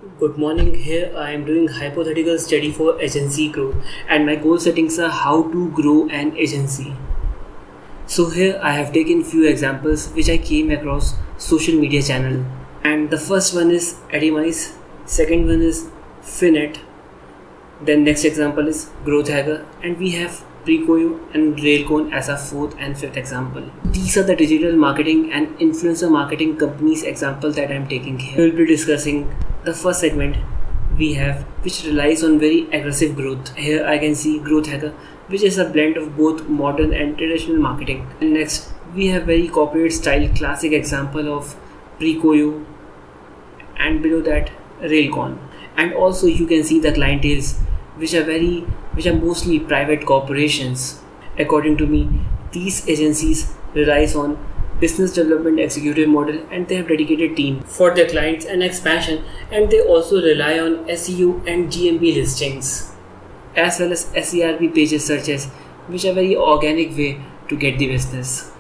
Good morning. Here I am doing hypothetical study for agency growth, and my goal settings are how to grow an agency. So here I have taken few examples which I came across social media channel, and the first one is Edimize, second one is Finet, then next example is Growth Hacker, and we have Precoyo and Railcon as our fourth and fifth example. These are the digital marketing and influencer marketing companies example that I am taking here. We will be discussing the first segment we have, which relies on very aggressive growth. Here I can see Growth Hacker, which is a blend of both modern and traditional marketing. And next we have very corporate style classic example of Precoyo, and below that Railcon. And also you can see the clienteles which are mostly private corporations. According to me, these agencies relies on business development executive model, and they have dedicated team for their clients and expansion, and they also rely on SEO and GMP listings as well as SERP pages searches, which are very organic way to get the business.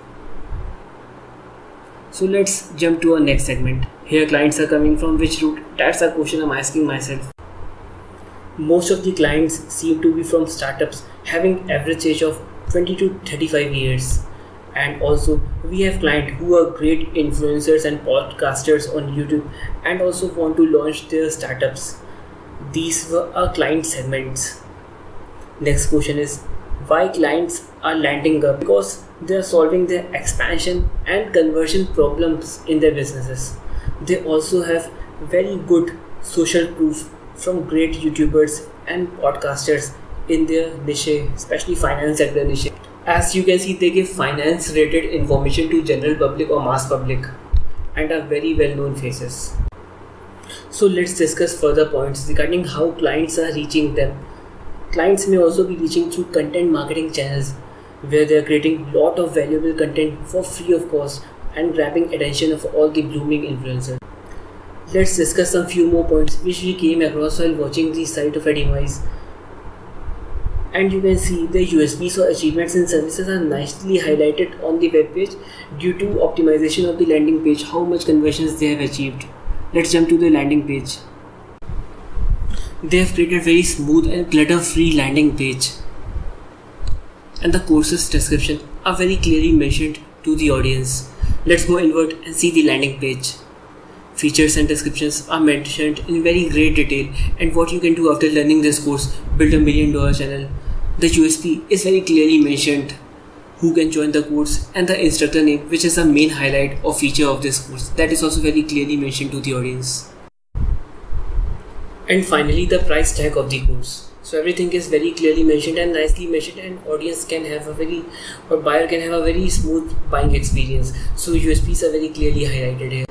So let's jump to our next segment. Here clients are coming from which route? That's a question I'm asking myself. Most of the clients seem to be from startups having average age of 20 to 35 years. And also we have clients who are great influencers and podcasters on YouTube and also want to launch their startups. These were our client segments. Next question is why clients are landing up? Because they are solving their expansion and conversion problems in their businesses. They also have very good social proof from great YouTubers and podcasters in their niche, especially finance sector niche. As you can see, they give finance related information to general public or mass public and are very well known faces. So let's discuss further points regarding how clients are reaching them. Clients may also be reaching through content marketing channels where they are creating lot of valuable content for free of cost and grabbing attention of all the blooming influencers. Let's discuss some few more points which we came across while watching the site of Edimize. And you can see the USPs or achievements and services are nicely highlighted on the web page due to optimization of the landing page, how much conversions they have achieved. Let's jump to the landing page. They have created very smooth and clutter-free landing page, and the courses description are very clearly mentioned to the audience. Let's go inward and see the landing page. Features and descriptions are mentioned in very great detail, and what you can do after learning this course: build $1 million channel. The USP is very clearly mentioned, who can join the course and the instructor name, which is the main highlight or feature of this course. That is also very clearly mentioned to the audience. And finally, the price tag of the course. So everything is very clearly mentioned and nicely mentioned, and audience can have buyer can have a very smooth buying experience. So USPs are very clearly highlighted here.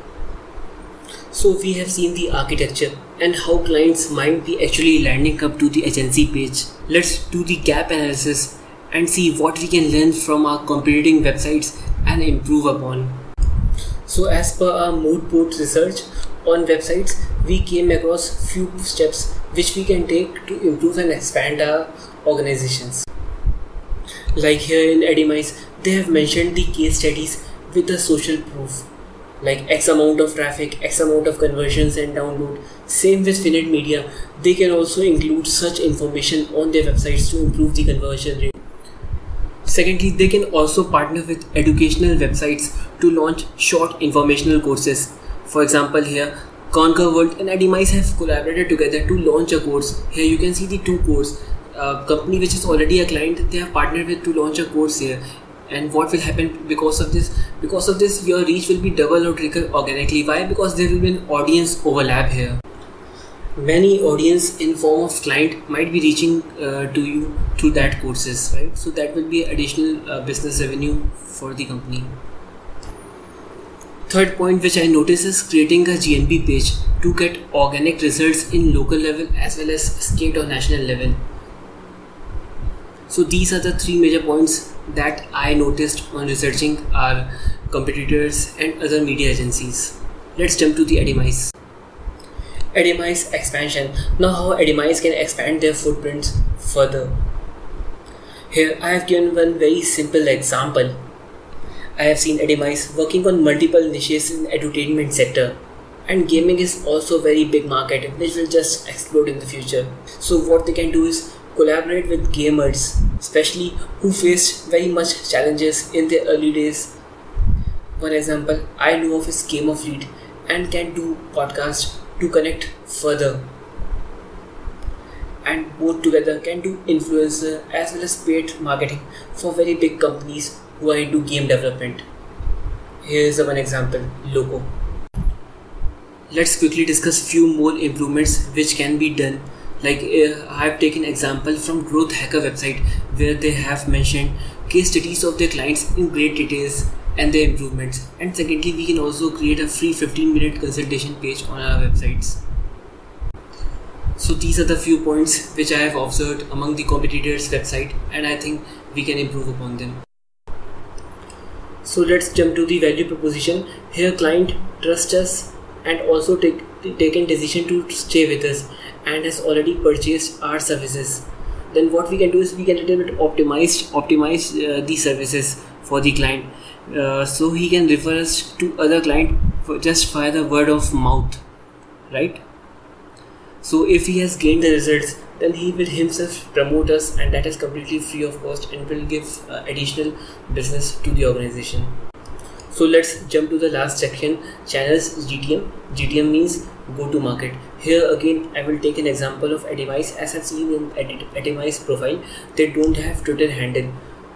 So we have seen the architecture and how clients might be actually landing up to the agency page. Let's do the gap analysis and see what we can learn from our competing websites and improve upon. So as per our mood board research on websites, we came across few steps which we can take to improve and expand our organizations. Like here in Edimize, they have mentioned the case studies with the social proof, like X amount of traffic, X amount of conversions and download. Same with Finet Media, they can also include such information on their websites to improve the conversion rate. Secondly, they can also partner with educational websites to launch short informational courses. For example, here Conquer World and Edimize have collaborated together to launch a course. Here you can see the two courses. Company which is already a client, they have partnered with to launch a course here. And what will happen because of this? Because of this, your reach will be double or triple organically. Why? Because there will be an audience overlap here. Many audience in form of client might be reaching to you through that courses, right? So that will be additional business revenue for the company. Third point which I noticed is creating a GMP page to get organic results in local level as well as state or national level. So these are the three major points that I noticed on researching our competitors and other media agencies. Let's jump to the Edimize. Edimize expansion. Now how Edimize can expand their footprints further. Here I have given one very simple example. I have seen Edimize working on multiple niches in the edutainment sector, And gaming is also a very big market which will just explode in the future. So what they can do is collaborate with gamers, especially who faced very much challenges in their early days. One example I know of is Game of Lead, and can do podcast to connect further, and both together can do influencer as well as paid marketing for very big companies who are into game development. Here is one example, Loco. Let's quickly discuss few more improvements which can be done. Like I have taken example from Growth Hacker website, where they have mentioned case studies of their clients in great details and their improvements. And secondly, we can also create a free 15-minute consultation page on our websites. So these are the few points which I have observed among the competitors' website, and I think we can improve upon them. So let's jump to the value proposition. Here client trusts us and also taken decision to stay with us and has already purchased our services. Then what we can do is we can little bit optimize the services for the client, so he can refer us to other client just via the word of mouth, right? So if he has gained the results, then he will himself promote us, and that is completely free of cost and will give additional business to the organization. So let's jump to the last section, channels. GTM. GTM means go to market. Here again I will take an example of Edimize. As I've seen in Edimize profile, they don't have Twitter handle,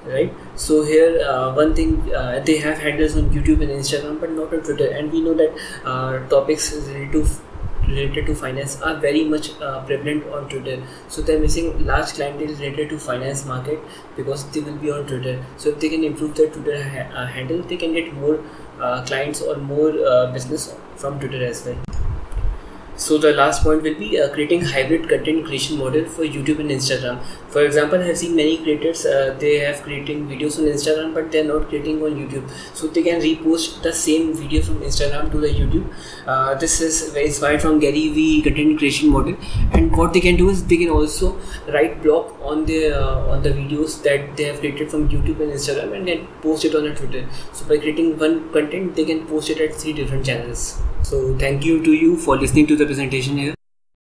right? So here one thing, they have handles on YouTube and Instagram but not on Twitter, and we know that topics related to finance are very much prevalent on Twitter. So they're missing large clientele related to finance market because they will be on Twitter. So if they can improve their Twitter handle, they can get more clients or more business from Twitter as well. So the last point will be creating hybrid content creation model for YouTube and Instagram. For example, I have seen many creators, they have creating videos on Instagram but they are not creating on YouTube. So they can repost the same video from Instagram to the YouTube. This is very inspired from Gary Vee content creation model. And what they can do is they can also write blog on the videos that they have created from YouTube and Instagram and then post it on Twitter. So by creating one content, they can post it at 3 different channels. So thank you to you for listening to the presentation here.